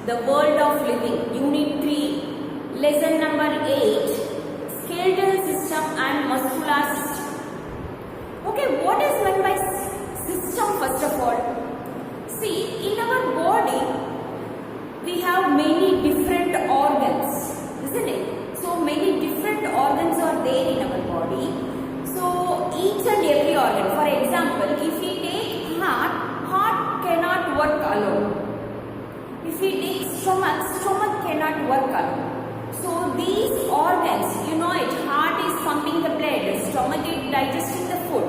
the world of living, unit 3, lesson number 8, skeletal system and muscular system. Okay, what is meant by system first of all? See, in our body, we have many different organs, isn't it? So many different organs are there in our body. So each and every organ, for example, if we take heart cannot work alone. If we take stomach cannot work alone. So these organs, you know it, heart is pumping the blood, stomach is digesting the food.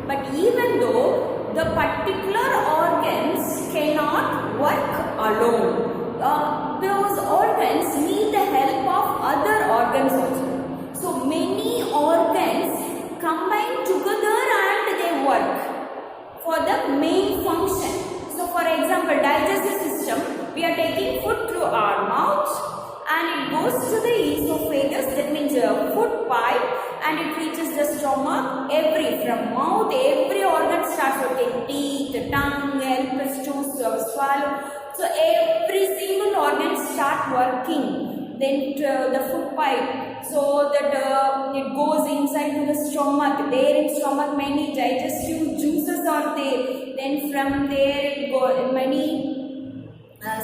But even though the particular organs cannot work alone, those organs need the help of other organs also. So many organs combine together and they work for the main function. So for example, digestive system, we are taking food through our mouth and it goes to the esophagus, that means food pipe, and it reaches the stomach. From mouth, every organ starts working, teeth, tongue, help us to swallow. So every single organ start working. Then the food pipe, so that it goes inside to the stomach. There in stomach many digestive juices are there. Then from there it goes many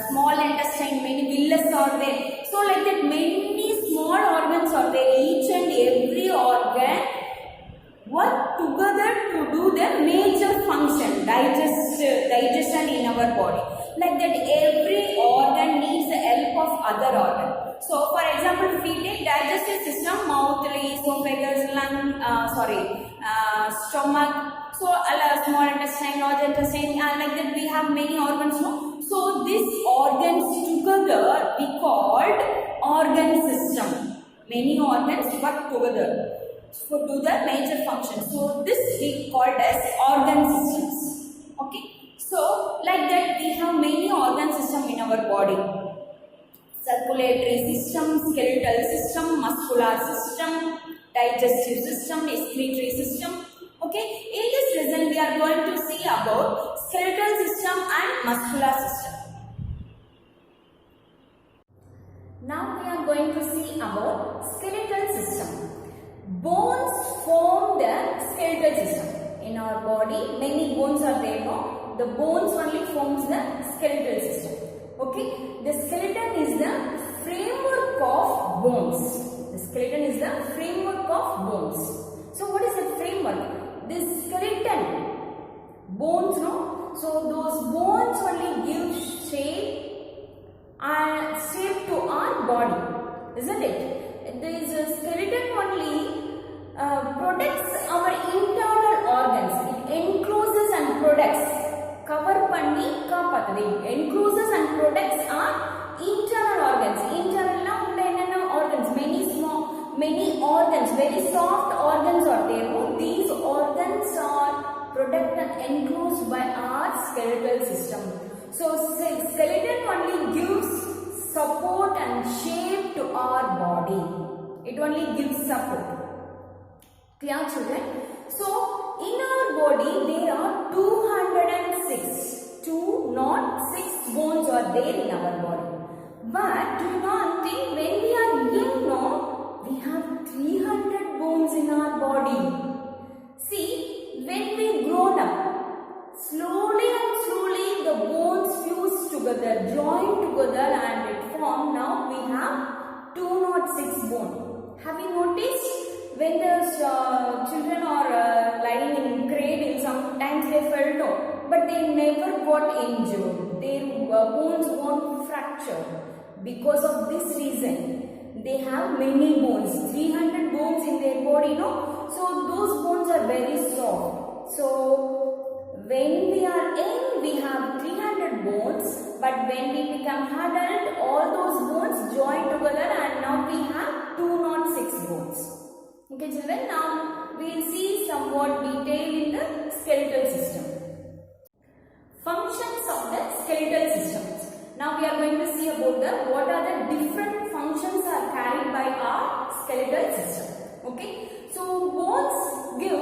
small intestine, many villas are there. So like that many small organs are there. Each and every organ work together to do the major function, digestion in our body. Like that every organ needs the help of other organ. So for example, if we take digestive system, mouth, esophagus, lung, stomach, so small intestine, large intestine, and like that we have many organs. No? So these organs together we called organ system. Many organs work together to do the major function. So this we called as organ systems. Okay. So like that we have many organ system in our body. Circulatory system, skeletal system, muscular system, digestive system, excretory system. Okay. In this lesson we are going to see about skeletal system and muscular system. Now we are going to see about skeletal system. Bones form the skeletal system. In our body, many bones are there, no? The bones only forms the skeletal system. Okay? The skeleton is the framework of bones. The skeleton is the framework of bones. So what is the framework? This skeleton, bones, no? So those bones only give shape to our body, isn't it? This skeleton only protects our internal organs. It encloses and protects. Cover panni kaapathu. It encloses and protects our internal organs. Internal organs. Many organs, very soft organs are there. These organs are protected and enclosed by our skeletal system. So skeleton only gives support and shape to our body. It only gives support. Clear, children? So in our body there are 206 bones are there in our body. But do not think when we are young, no, we have 300 bones in our body. See, when we grown up, slowly the bones fuse together, join together and it form. Now we have 206 bones. Have you noticed? When the children are lying in cradle, sometimes they fell down, but they never got injured. Their bones won't fracture. Because of this reason, they have many bones, 300 bones in their body, no? So those bones are very soft. So when we are young, we have 300 bones, but when we become adult, all those bones join together and now we have 206 bones. Okay children, now we will see somewhat detail in the skeletal system. Functions of the skeletal systems. Now we are going to see about what are the different functions are carried by our skeletal system. Okay, so bones give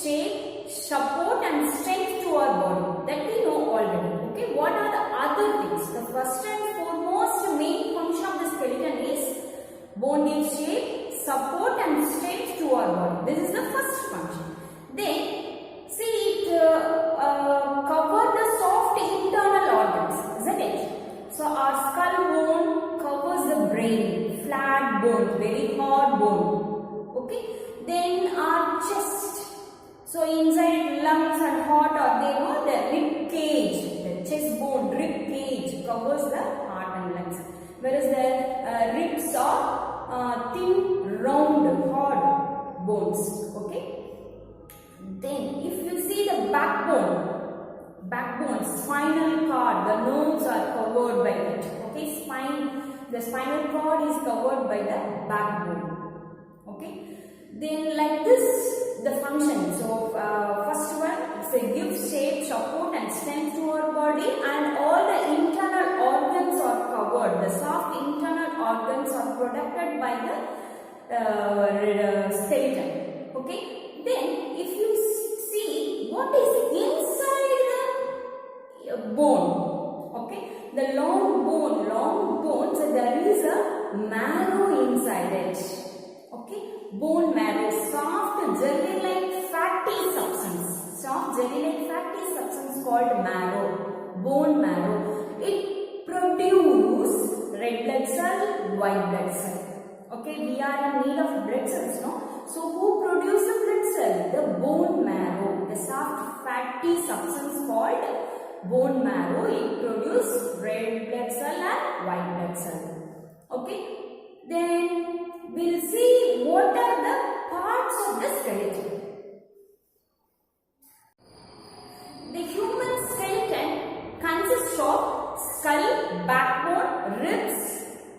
shape, support and strength to our body. That we know already. Okay, what are the other things? The first and foremost bone. Okay. Then our chest. So inside lungs and heart are there, no? The rib cage, the chest bone, rib cage covers the heart and lungs. Whereas the ribs are thin, round, hard bones. Okay. Then if you see the backbone, spinal cord, the nerves are covered by it. Okay, the spinal cord is covered by the backbone. Okay, then like this the function. So first one, it's a gives shape, support and strength to our body, and all the internal organs are covered. The soft internal organs are protected by the skeleton. Okay, then if you see what is inside the bone, okay, the long bone, so there is a marrow inside it. Okay, bone marrow, soft jelly-like fatty substance, called marrow, bone marrow. It produces red blood cell, white blood cell. Okay, we are in need of blood cells, no? So who produces the blood cell? The bone marrow, the soft fatty substance called bone marrow. It produces red blood cell and white blood cell. Okay, then we'll see what are the parts of the skeleton. The human skeleton consists of skull, backbone, ribs,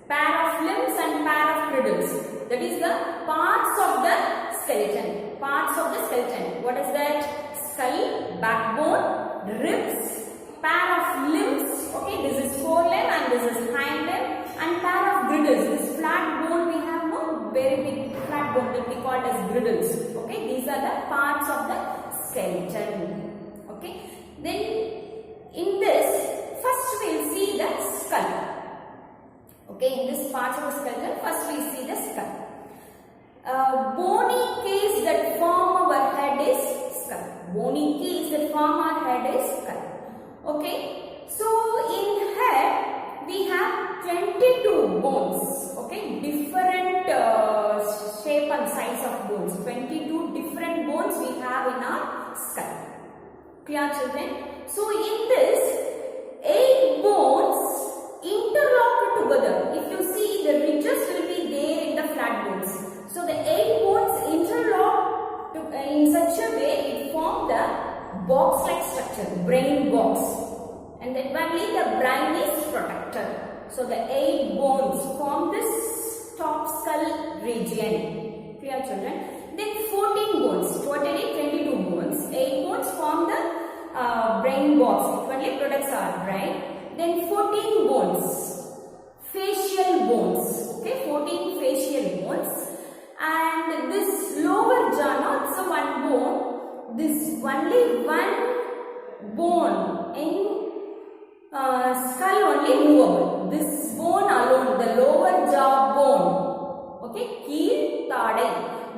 pair of limbs and pair of cradles. That is the parts of the skeleton. What is that? Skull, backbone, ribs, pair of limbs. Okay, this is forelimb and this is hind limb, and pair of griddles. This flat bone we have, no, very big flat bone that we call as griddles. Okay, these are the parts of the skeleton. Okay, then in this, first we will see the skull. Okay, in this part of the skeleton, first we see the skull. Bony case that form our head is skull. Bony case that form our head is skull. Okay, so in head we have 22 bones. Okay, different shape and size of bones. 22 different bones we have in our skull. Clear, children? So in this, 8 bones interlocked together. If you see, the ridges will be there in the flat bones. So the 8 bones interlock in such a way it form the box-like structure, brain box, and then only the brain is protected. So the 8 bones form this top skull region. Clear, children? Then 14 bones, totally 22 bones. 8 bones form the brain box. It only protects our brain. Then 14 bones, facial bones. Okay, 14 facial bones. And this lower jaw, not so one bone. This only one bone in skull only movable. This bone alone, the lower jaw bone. Okay, keel, thadai.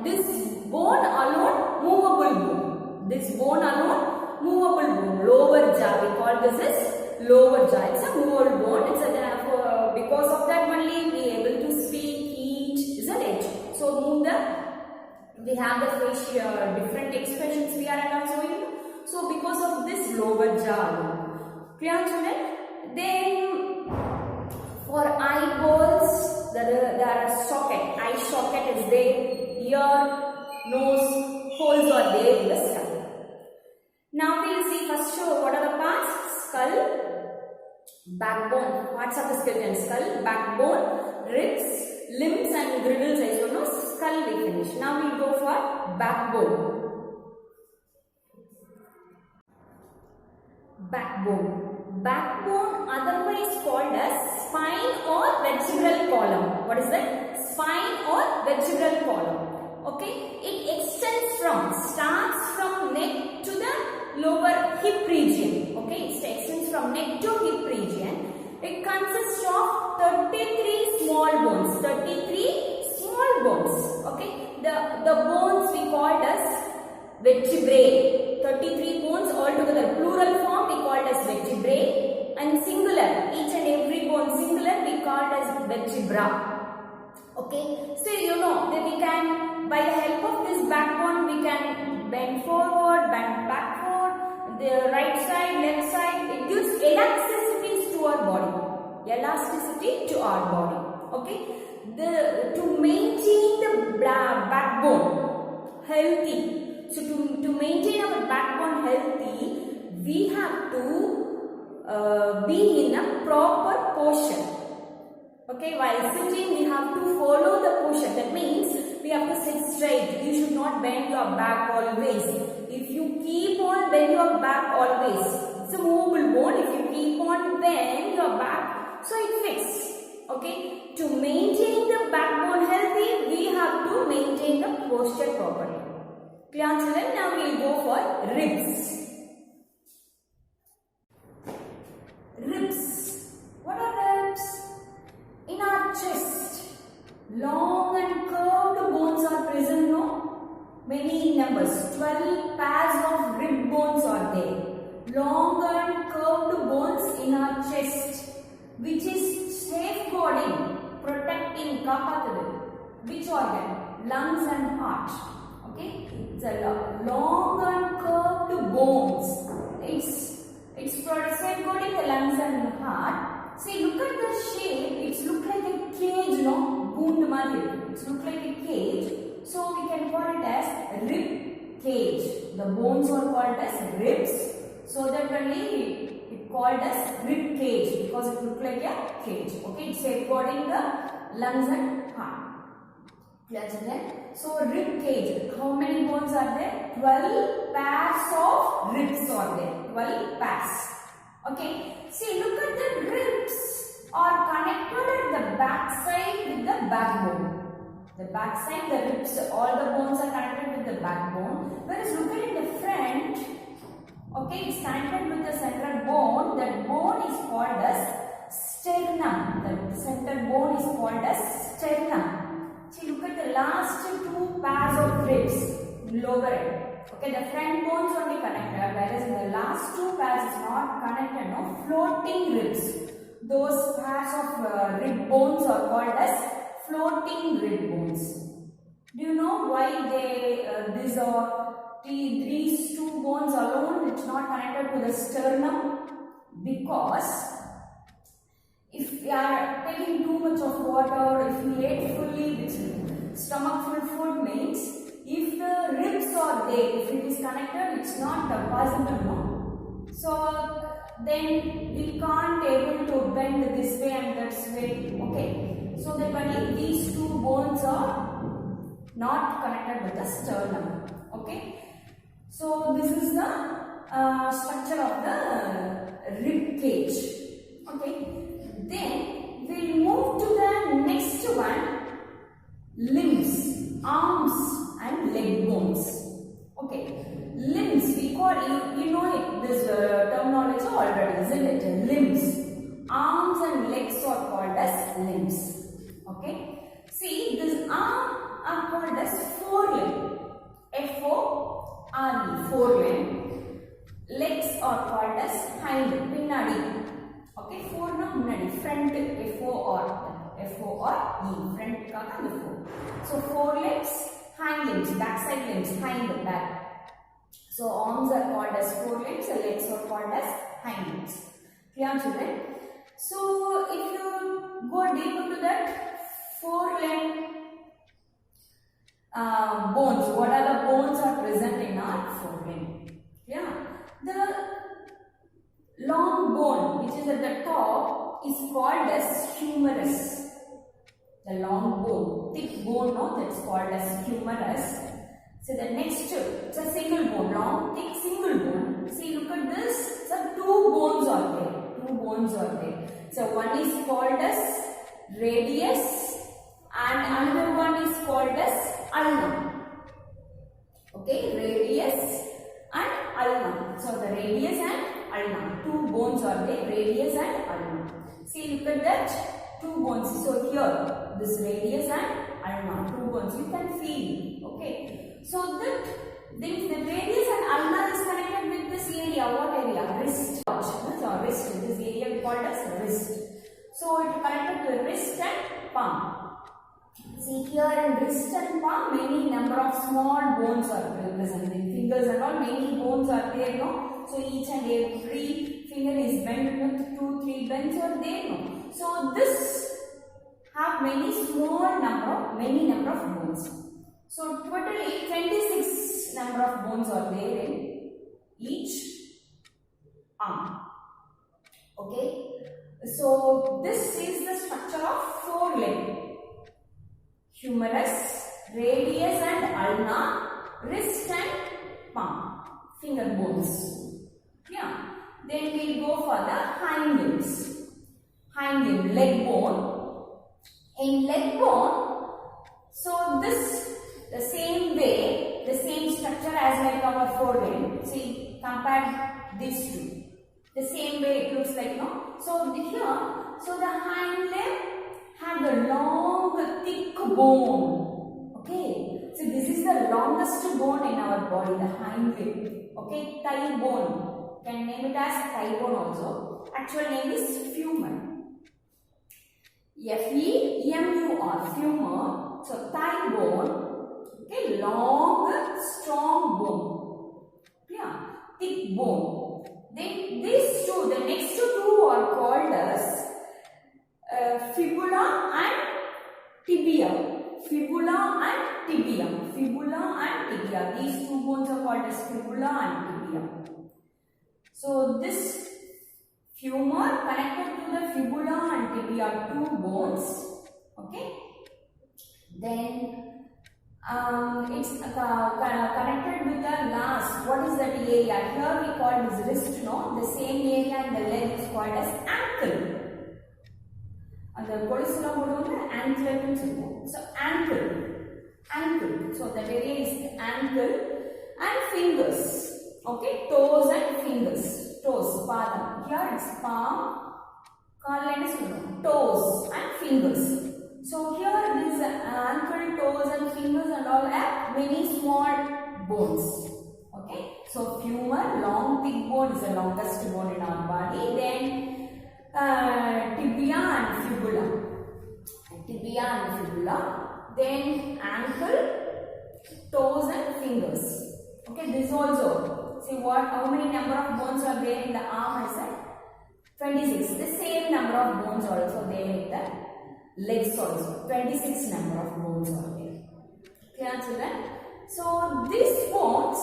This bone alone movable bone. This bone alone movable bone. Lower jaw, we call this as lower jaw. It's a movable bone. It's a, because of that only we are able to speak, eat, isn't it? So we have the facial different expressions we are showing. So because of this lower jaw. Clear, children? Then for eyeballs, there are socket. Eye socket is there. Ear, nose, holes are there in the skull. Now we will see first show what are the parts? Skull, backbone. Parts of the skeleton: skull, backbone, ribs, limbs and griddles. I show no. Skull we finish. Now we will go for backbone. Backbone, otherwise called as spine or vertebral column. What is that? Spine or vertebral column. Okay, it starts from neck to the lower hip region. Okay, it extends from neck to hip region. It consists of 33 small bones. 33 small bones. Okay, the bones we called as vertebrae. 33 bones altogether. Plural form we called as vertebrae, and singular, each and every bone singular we called as vertebra. Okay, so you know that we can, by the help of this backbone, we can bend forward, bend backward, the right side, left side. It gives elasticity to our body. Elasticity to our body. Okay, to maintain the backbone healthy. So to maintain our backbone healthy, we have to be in a proper posture. Okay, while sitting, we have to follow the posture. That means we have to sit straight. You should not bend your back always. If you keep on bend your back always, it's a movable bone. If you keep on bend your back, so it fits. Okay, to maintain the backbone healthy, we have to maintain the posture properly. Clear, children? Now we will go for ribs. Ribs. What are ribs? In our chest, long and curved bones are present, no? Many numbers, 12 pairs of rib bones are there. Long and curved bones in our chest, which is safeguarding, protecting, which organ? Lungs and heart. Okay? It's a long and curved bones. It's safeguarding the lungs and heart. See, look at the shape. It looks like a cage, no? Goond madhiri. It looks like a cage. So we can call it as rib cage. The bones are called as ribs. So that only it called as rib cage because it looks like a cage. Okay, it's safeguarding the lungs and heart. Clear, children? So rib cage. How many bones are there? 12 pairs of ribs are there. 12 pairs. Okay, see, look at the ribs are connected at the back side with the backbone. The back side, the ribs, all the bones are connected with the backbone. Whereas look at in the front, okay, it's connected with the central bone. That bone is called as sternum. The center bone is called as sternum. See, look at the last two pairs of ribs, lower end. Okay, the front bones only connected, whereas the last two pairs is not connected, no? Floating ribs. Those pairs of rib bones are called as floating rib bones. Do you know why these two bones alone, it's not connected to the sternum? Because if we are taking too much of water, if we ate fully, which stomach full food means, if the ribs are there, if it is connected, it's not possible, no? So then we can't able to bend this way and that way. Okay. So that only these two bones are not connected with the sternum. Okay. So this is the structure of the rib cage. Okay. Then we'll move to the next one, limbs, arms and leg bones. Okay, limbs, we call, you know it, this terminology already, isn't it? Limbs, arms and legs are called as limbs. Okay, see, this arm are called as forelimb, F-O-R-E, forelimb. Legs are called as hind, pinnadi. Okay, fore na munnadi, front, F-O-R-E, front kaga before. So forelimbs, hind limbs, backside limbs, hind, back. So arms are called as forelimbs, and legs are called as hind limbs. Clear, children? So if you go deep into that forelimb bones, what are the bones are present in our forelimb? Yeah, the long bone which is at the top is called as humerus. The long bone, thick bone, no, that's called as humerus. So the next, it's a single bone, long, thick, single bone. See, look at this. So two bones are there. Two bones are there. So one is called as radius and another one is called as ulna. Okay, radius and ulna. So the radius and ulna. Two bones are there, radius and ulna. See, look at that. Two bones. So here, this radius and ulna, two bones. You can feel. Okay. So that the radius and ulna is connected with this area. What area? Wrist. So wrist. This area we call as wrist. So it is connected to the wrist and palm. here in wrist and palm, many number of small bones are present. In fingers and all, many bones are there, no? So each and every finger is bent with 2-3 bends are there, no? So this have many number of bones. So totally 26 number of bones are there in each arm. Okay. So this is the structure of forelimb. Humerus, radius and ulna, wrist and palm, finger bones. Yeah. Then we'll go for the hind limbs. Hind limb, leg bone. In leg bone, so this the same way, the same structure as like our forelimb. See, compare these two. The same way it looks like, no? So here, so the hind limb have the long, thick bone. Okay. So this is the longest bone in our body, the hind limb. Okay, thigh bone. Can name it as thigh bone also. Actual name is femur. F-E-M-U-R, femur. So thigh bone. Okay, long, strong bone. Yeah, thick bone. Then these two, the next two are called as fibula and tibia. Fibula and tibia. Fibula and tibia. These two bones are called as fibula and tibia. So this femur connected to the fibula and tibia, two bones. Okay. Then it's connected with the last. What is that area? Here we call this wrist, no? The same area in the leg is called as ankle. And the ankle. So ankle. So that area is the ankle and fingers. Okay, toes and fingers. Toes, palm. Here it's palm, toes and fingers. So here these ankle, toes and fingers and all have many small bones. Okay. So femur, long thick bone is the longest bone in our body. Then tibia and fibula. Then ankle, toes and fingers. Okay. This also. See how many number of bones are there in the arm? I said 26. The same number of bones also there in the legs also. 26 number of bones are there. Clear, children? So these bones,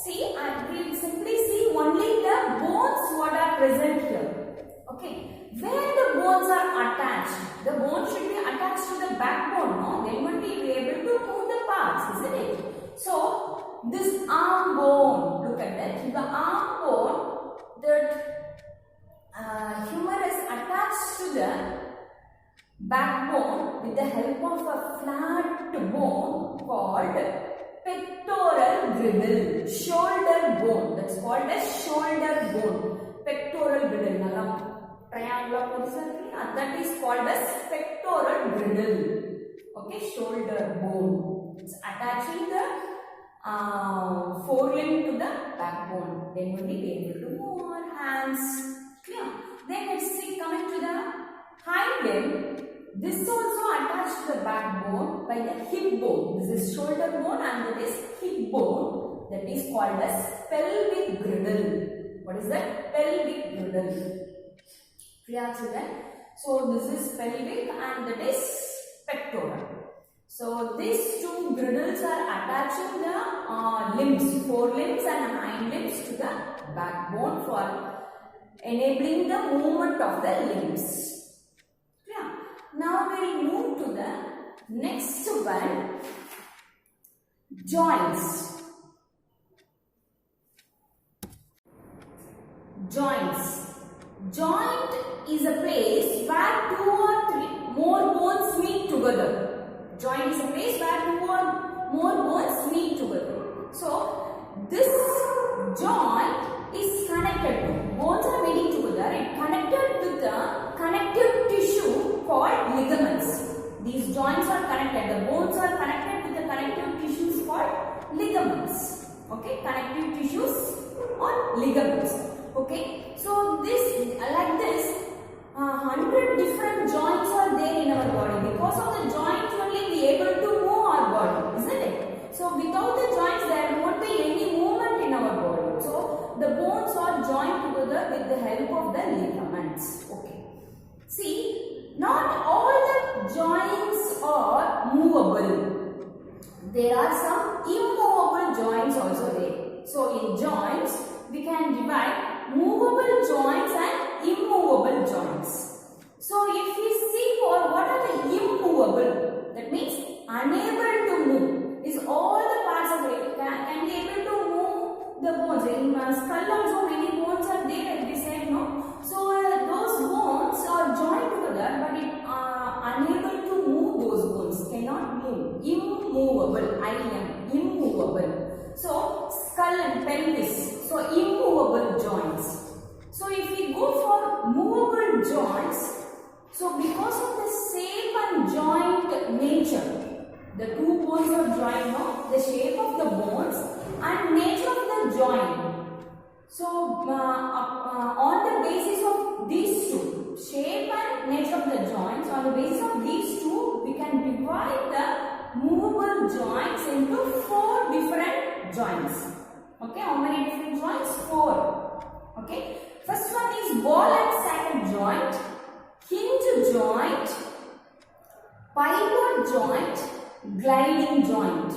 see, we simply see only the bones what are present here. Okay. Where the bones are attached, the bone should be attached to the backbone, no? Then only we are able to move the parts, isn't it? So this arm bone, look at that. The arm bone, the femur is attached to the backbone with the help of a flat bone called pectoral girdle, shoulder bone. That's called as shoulder bone. Pectoral girdle. Triangular position. That is called as pectoral girdle. Okay, shoulder bone. It's attaching the forelimb to the backbone. Then we will be able to move our hands. Yeah. Then let's see, coming to the hind limb. This also attached to the backbone by the hip bone. This is shoulder bone and that is hip bone. That is called as pelvic girdle. What is that? Pelvic girdle. Clear, children? So this is pelvic and that is pectoral. So these two girdles are attaching the limbs, forelimbs and hind limbs to the backbone for enabling the movement of the limbs. Yeah. Now we will move to the next one, joints. Joints. Joint is a place where 2 or 3 more bones meet together. Joint is a place where 2 or more bones meet together. So this joint is connected to, bones are meeting together and connected with the connective tissue called ligaments. These joints are connected, the bones are connected with the connective tissues called ligaments. Okay, connective tissues or ligaments. Okay, so this, like this, 100 different joints are there in our body. Because of the joint only we are able to See, not all the joints are movable. There are some immovable joints also there. So in joints, we can divide movable joints and immovable joints. So if we see for what are the immovable, that means unable to move, is all the parts of it can be able to move the bones. In skull also many bones are there, as we said, no? So those bones are joined together, but it unable to move those bones, cannot move. Immovable, immovable. So skull and pelvis, so immovable joints. So if we go for movable joints, so because of the shape and joint nature, the two bones are joined, no? The shape of the bones and nature of the joint. So on the basis of these two, shape and nature of the joints, on the basis of these two, we can divide the movable joints into 4 different joints. Okay, how many different joints? 4. Okay, first one is ball and socket joint, hinge joint, pivot joint, gliding joint.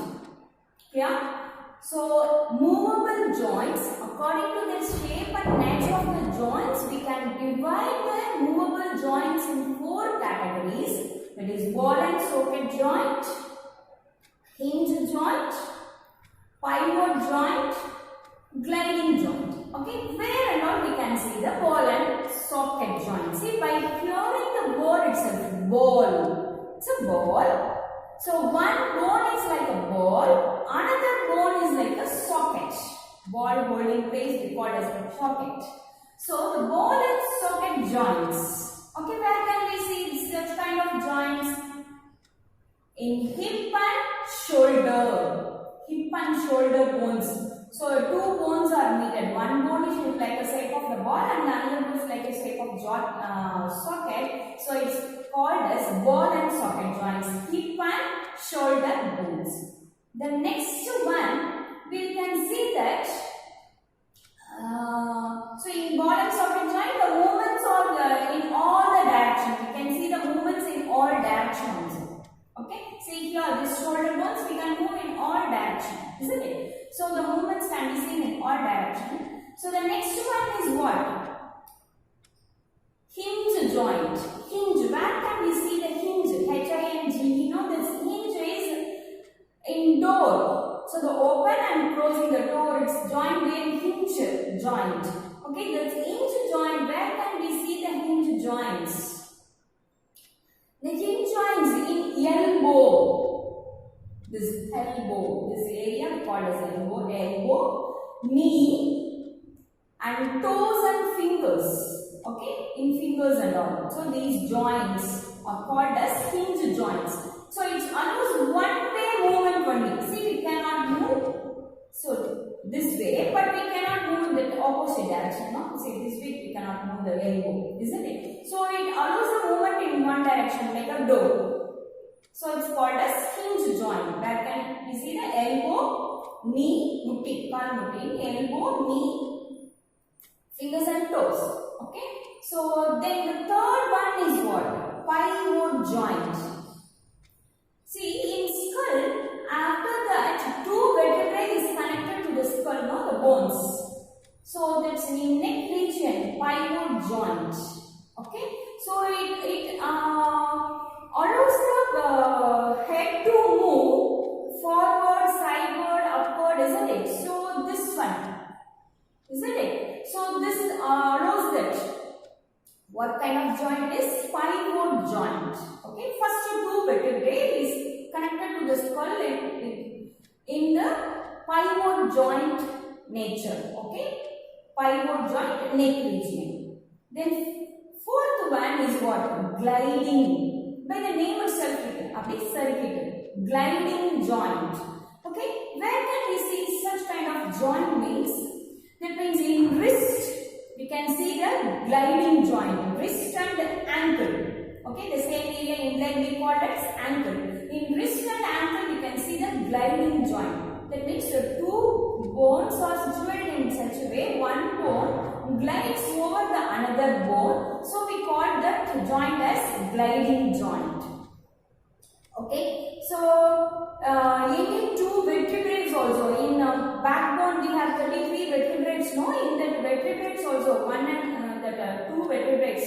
Yeah. So movable joints, according to the shape and nature of the joints, we can divide the movable joints in 4 categories. That is ball and socket joint, hinge joint, pivot joint, gliding joint. Okay, where and all we can see the ball and socket joint. See, by hearing the word itself, ball. It's a ball. So one bone is like a ball, another bone is like a socket. Ball holding place we call as a socket. So the ball and socket joints. Okay, where can we see such kind of joints? In hip and shoulder. Hip and shoulder bones. So 2 bones are needed. One bone is like the shape of the ball and another bone is like the shape of socket. So it's called as ball and socket joints. Hip and shoulder bones. The next one, we can see that so in ball and socket joint, the movements are in all the directions. You can see the movements in all directions. Okay, see here, this shoulder bones, we can move in all directions, isn't it? So the movements can be seen in all directions. So the next one is what? Hinge joint. Hinge. Where can we see the hinge? H-I-N-G. You know this hinge is in door. So the open and closing the door, it's joined in hinge joint. Okay, that's hinge joint. Where can we see the hinge joints? The hinge joints in elbow. This elbow, this area called as elbow, knee, and toes and fingers. Okay, in fingers and all. So these joints are called as hinge joints. So it allows one-way movement only. See, we cannot move. So this way, but we cannot move in the opposite direction. No? See, this way we cannot move the elbow, isn't it? So it allows the movement in one direction, like a door. So it's called as hinge joint. Where can we see the elbow, knee, mutti, palm mutti, elbow, knee, fingers and toes. Okay. So then the third one is what? Pivot joint. See, in skull, after that, 2 vertebrae is connected to the skull, no, the bones. So that's in neck region, pivot joint. Okay. So it allows the head to move forward, sideward, upward, isn't it? So this one, isn't it? So this allows that. What kind of joint is pivot joint? Okay, first 2 vertebrae is connected to the skull in the pivot joint nature. Okay, pivot joint neck region. Then 4th one is what? Gliding. By the name itself, circuit. Gliding joint. Okay, where can we see such kind of joint means? That means in wrist, we can see the gliding joint, wrist and ankle. Okay, the same area in leg we call it as ankle. In wrist and ankle, we can see the gliding joint. That means the 2 bones are situated in such a way, one bone glides over the another bone. So we call that joint as gliding joint. Okay, so in two vertebrae also, in backbone we have 33 vertebrae. No, in that vertebrae also one and two vertebrae,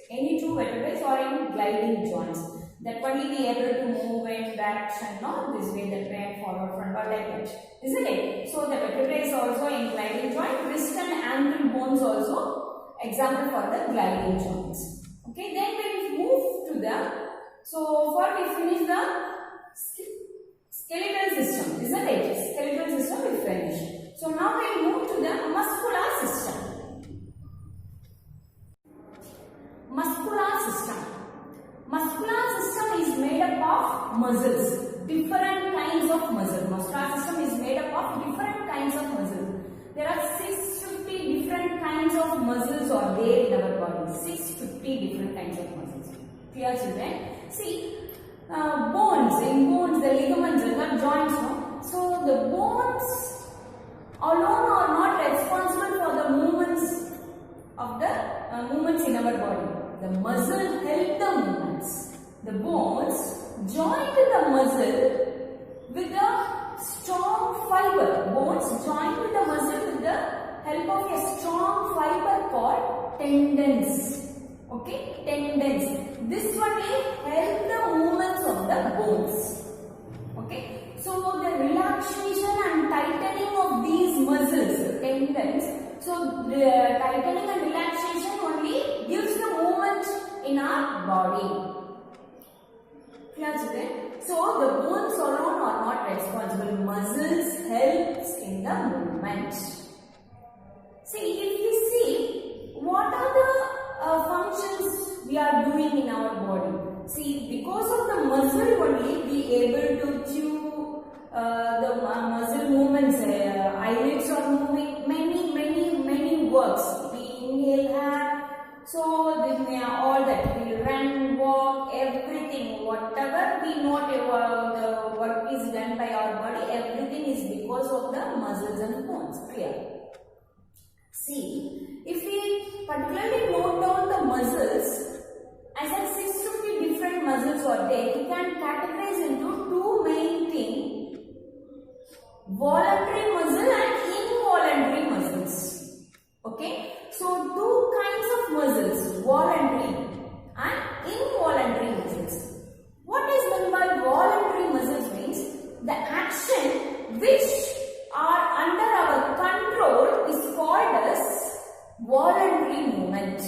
any two vertebrae are in gliding joints. That only be able to move in direction, no, this way, that way, and forward, front, or like that, isn't it? So the vertebrae is also in gliding joint. Wrist and ankle bones also example for the gliding joints. Okay, then we move to the. So for we finish the skeletal system, isn't it? Skeletal system we finish. So now we move to the muscular system. Muscular system. Muscular system is made up of muscles, different kinds of muscles. Muscular system is made up of different kinds of muscles. There are 650 different kinds of muscles are there in our body. 650 different kinds of muscles. Clear, children? See, bones, in bones, the ligaments and the joints, no? So the bones alone are not responsible for the movements of the movements in our body. The muscle help the movements. The bones join the muscle with a strong fiber. Bones join with the muscle with the help of a strong fiber called tendons. Okay, tendons. This one will help the movements of the bones. Okay, so the relaxation and tightening of these muscles, tendons. So the tightening and relaxation only gives the movement in our body. Clear, children? So the bones alone are not responsible. Muscles helps in the movement. See, if we see what are the functions we are doing in our body. See, because of the muscle only we able to chew, the muscle movements, eyelids are moving, many works. We inhale air, so all that, we run, walk, everything, whatever we know the work is done by our body, everything is because of the muscles and bones. Clear? See, if we particularly note down the muscles, I said 650 different muscles are there. We can categorize into two main things: voluntary muscle and involuntary muscles. Okay, so two kinds of muscles, voluntary and involuntary muscles. What is meant by voluntary muscles means the action which are under our control is called as voluntary movement.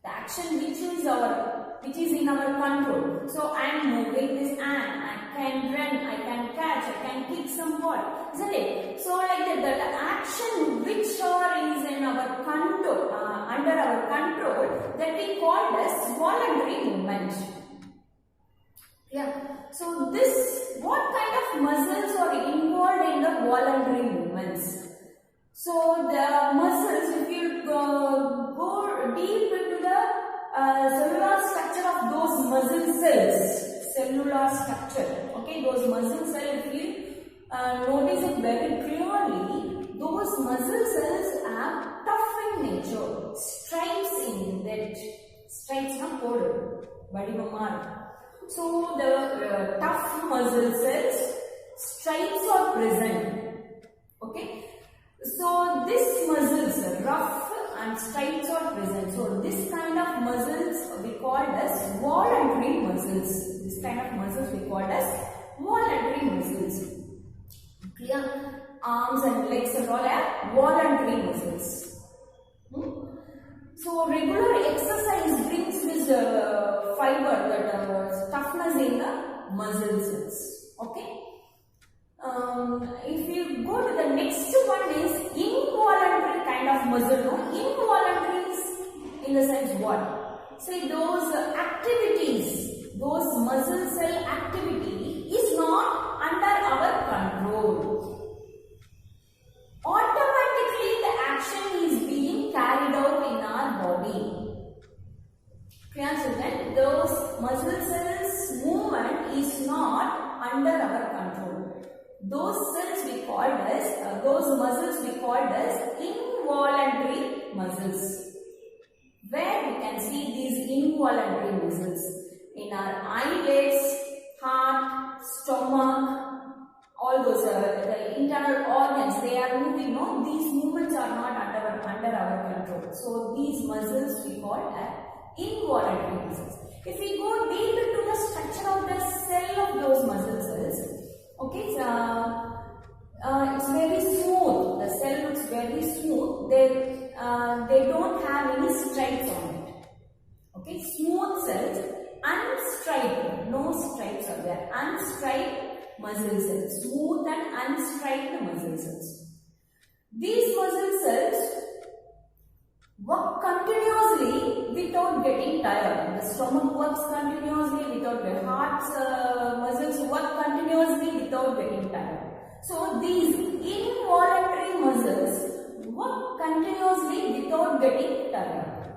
The action which is in our control. So I am moving this hand, I can run, I can catch, I can kick some ball, isn't it? So like that, the action which is in our control, under our control, that we call as voluntary movement. Yeah. So this, what kind of muscles are involved in the voluntary movements? So the muscles, if you go deep into the cellular structure of those muscle cells, cellular structure, okay, those muscle cells, if you notice it very clearly, those muscle cells are tough in nature, stripes in that, stripes na code, vadivamar. So the tough muscle cells, stripes are present, okay. So this muscles, rough and stripes are present. So this kind of muscles we call as voluntary muscles. This kind of muscles we call as voluntary muscles. Clear? Arms and legs and all are voluntary muscles. So regular exercise brings this fiber, that toughness in the muscle cells. Okay. If you go to the next one is involuntary kind of muscle. No? Involuntary is in the sense what? Say those activities, those muscle cell activity is not under our control. Automatically the action is being carried out in our body. Clear, children? Those muscle cells movement is not under our control. Those cells we called as, those muscles we called as involuntary muscles. where we can see these involuntary muscles in our eyelids, heart, stomach, all those the internal organs. They are moving. No, these movements are not under our control. So these muscles we call as involuntary muscles. If we go deep into the structure of the cell of those muscle cells, okay, it's very smooth. The cell looks very smooth. They don't have any stripes on it. Okay, smooth cells, unstriped, no stripes are there. Unstriped muscle cells, smooth and unstriped muscle cells. These muscle cells work continuously without getting tired. The stomach works continuously without the heart's muscles work continuously without getting tired. So these involuntary muscles work continuously without getting tired.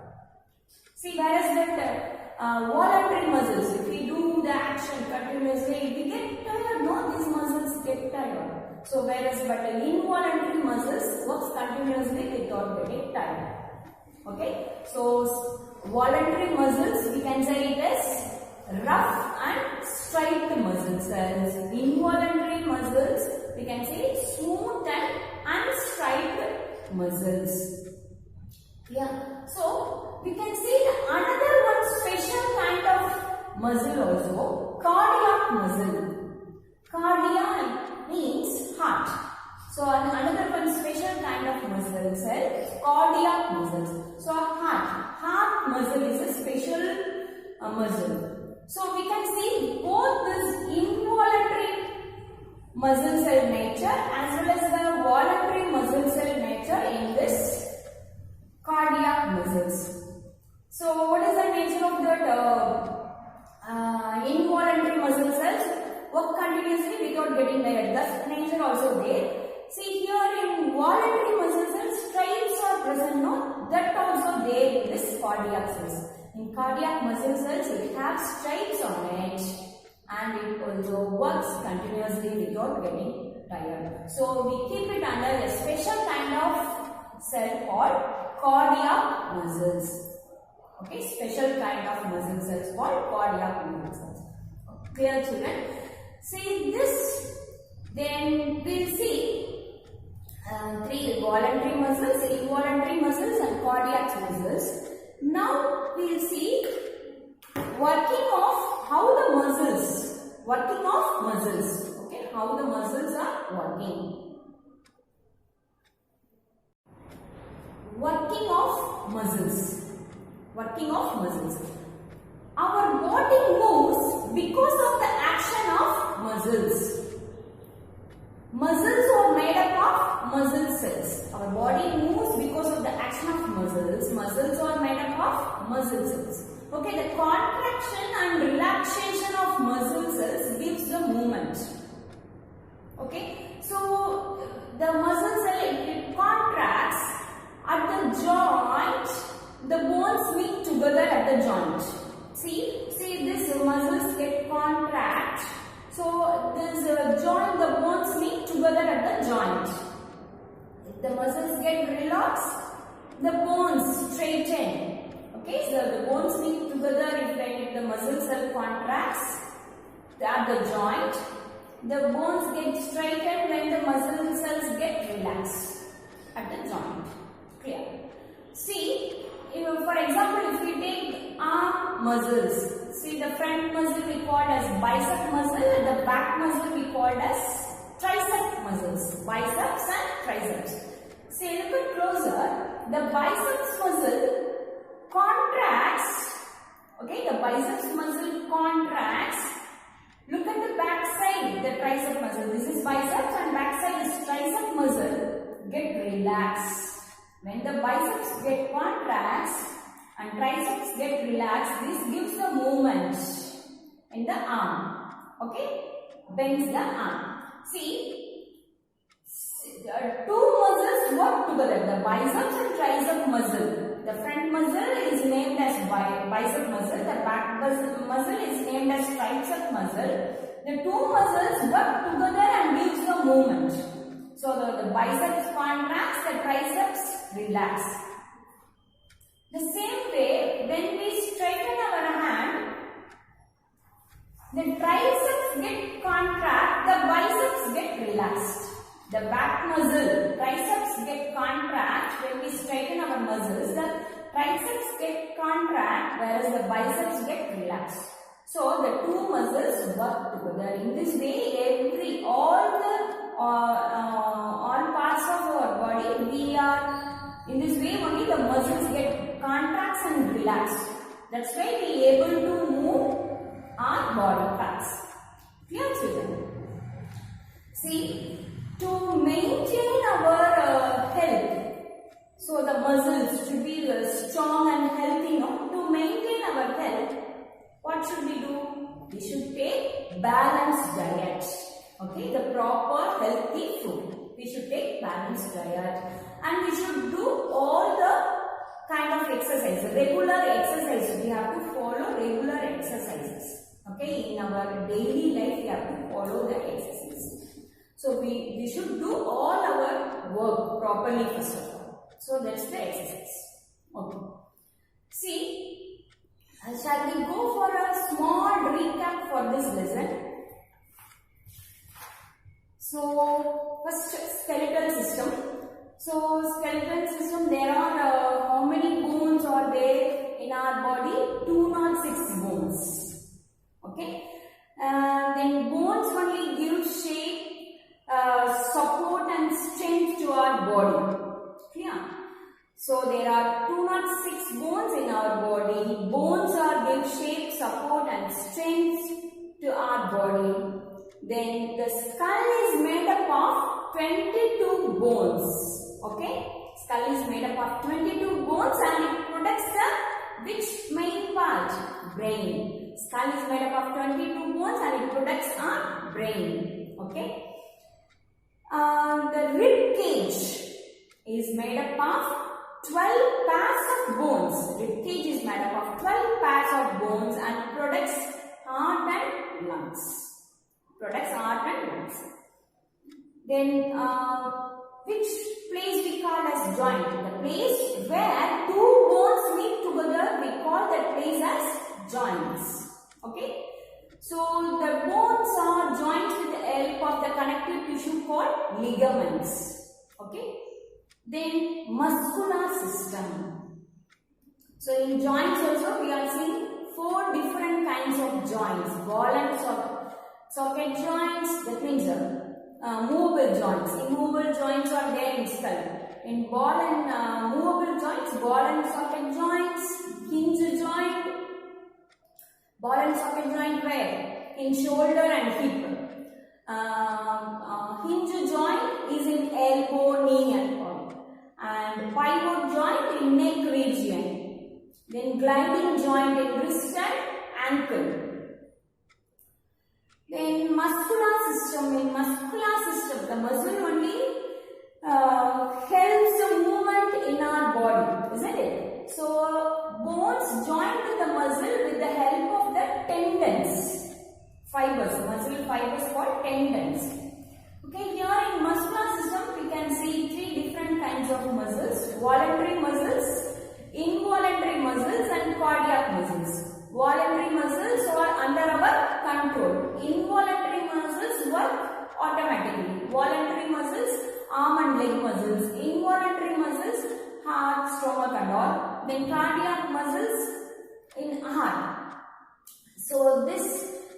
See, whereas that voluntary muscles, if we do the action continuously, we get tired. No, these muscles get tired. So whereas but the involuntary muscles works continuously without getting tired. Okay, so voluntary muscles we can say it is rough and striped muscle cells. Involuntary muscles we can say smooth and unstriped muscles. Yeah, so we can see another one special kind of muscle also, cardiac muscle. Cardiac means heart. So another one special kind of muscle cell, cardiac muscles. So heart muscle is a special muscle. So we can see both this involuntary muscle cell nature as well as the voluntary muscle cell nature in this cardiac muscles. So what is the nature of that involuntary muscle cells? Work continuously without getting tired. Thus nature also there. See here in voluntary muscle cells, stripes are present, no? That also there in this cardiac cells. In cardiac muscle cells, it has stripes on it and it also works continuously without getting tired. So we keep it under a special kind of cell called cardiac muscles. Okay, special kind of muscle cells called cardiac muscle cells. Clear, children? See this, then we'll see three voluntary muscles, involuntary muscles and cardiac muscles. Now we will see working of how the muscles, okay, how the muscles are working. Working of muscles. Our body moves because of the action of muscles. Muscles are made up of muscle cells. Our body moves because of the action of muscles. Muscles are made up of muscle cells. Okay, the contraction and relaxation of muscle cells gives the movement. Okay, so the muscle cell it contracts at the joint. The bones meet together at the joint. See this muscles get contract. So this joint, the bones meet together at the joint. If the muscles get relaxed, the bones straighten. Okay, so the bones meet together if the muscle cell contracts at the joint. The bones get straightened when the muscle cells get relaxed at the joint. Clear? See, for example, if we take arm muscles, see the front muscle we call as bicep muscle and the back muscle we call as tricep muscles. Biceps and triceps. See, look at closer. The biceps muscle contracts. Okay, the biceps muscle contracts. Look at the back side, the tricep muscle. This is biceps and back side is tricep muscle. Get relaxed. When the biceps get contracts and triceps get relaxed, this gives the movement in the arm. Okay, bends the arm. See, two muscles work together, the biceps and tricep muscle. The front muscle is named as bicep muscle, the back muscle is named as tricep muscle. The two muscles work together and gives the movement. So the biceps contracts, the triceps relax. The same way, when we straighten our hand, the triceps get contract, the biceps get relaxed. The back muscle, triceps get contract when we straighten our muscles. The triceps get contract whereas the biceps get relaxed. So the two muscles work together. In this way, all parts of our body, in this way only the muscles get contracts and relaxed. That's why we are able to move our body parts. Clear, children? See, to maintain our health, so the muscles should be strong and healthy. No? To maintain our health, what should we do? We should take balanced diet. Okay, the proper healthy food. We should take balanced diet, and we should do all the kind of exercises. Regular exercises. We have to follow regular exercises. Okay, in our daily life, we have to follow the exercises. So we should do all our work properly first of all. So that's the exercise. Okay. See, shall we go for a small recap for this lesson? So first, skeletal system. So skeletal system, there are how many bones are there in our body? 206 bones. Okay. Then bones only give shape, support and strength to our body. Clear? So there are 206 bones in our body. Bones give shape, support and strength to our body. Then the skull is made up of 22 bones. Okay? Skull is made up of 22 bones and it protects the which main part? Brain. Skull is made up of 22 bones and it protects our brain. Okay? The rib cage is made up of 12 pairs of bones. Rib cage is made up of 12 pairs of bones and protects heart and lungs. Protects heart and lungs. Then, which place we call as joint? The place where two bones meet together, we call that place as joints. Okay? So, the bones are joined with the help of the connective tissue called ligaments. Okay? Then, muscular system. So, in joints also we are seeing 4 different kinds of joints. Ball and socket joints, that means movable joints. Immovable joints are there in skull. In ball and movable joints, ball and socket joints, hinge joint. Ball and socket joint where? In shoulder and hip. Hinge joint is in elbow, knee and arm. And pivot joint in neck region. Then gliding joint in wrist and ankle. Then muscular system. In muscular system, the muscle only helps the movement in our body, isn't it? So bones join with the muscle with the help of the tendons, fibers, muscle fibers called tendons. Okay, here in muscular system we can see 3 different kinds of muscles: voluntary muscles, involuntary muscles and cardiac muscles. Voluntary muscles are under our control. Involuntary muscles work automatically. Voluntary muscles, arm and leg muscles. Involuntary muscles, heart, stomach and all. Then cardiac muscles in heart. So this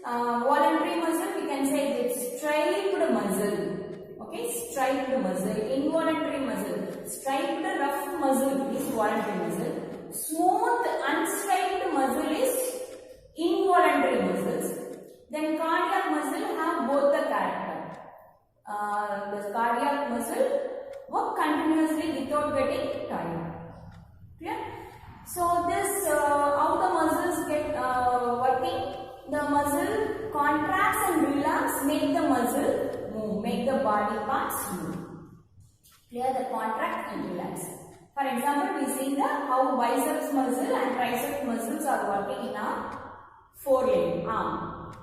voluntary muscle we can say it's striped muscle. Okay, striped muscle. Involuntary muscle. Striped rough muscle is voluntary muscle. Smooth unstriped muscle is involuntary muscles. Then cardiac muscle have both the character. The cardiac muscle work continuously without getting tired. Clear? So this how the muscles get working. The muscle contracts and relax, make the muscle move, make the body parts move. Clear? The contract and relax. For example, we see how biceps muscle and tricep muscles are working in our forelimb, arm.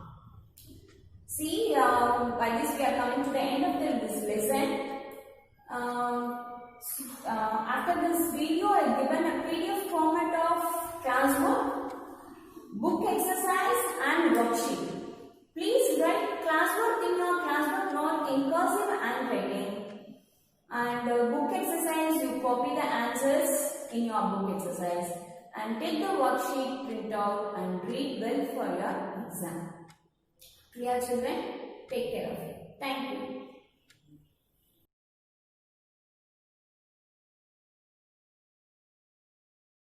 See, by this we are coming to the end of this lesson. After this video, I have given a PDF format of classwork, book exercise and worksheet. Please write classwork in your classwork note in cursive handwriting. And book exercise, you copy the answers in your book exercise. And take the worksheet, print out and read well for your exam. Clear children? Take care of it.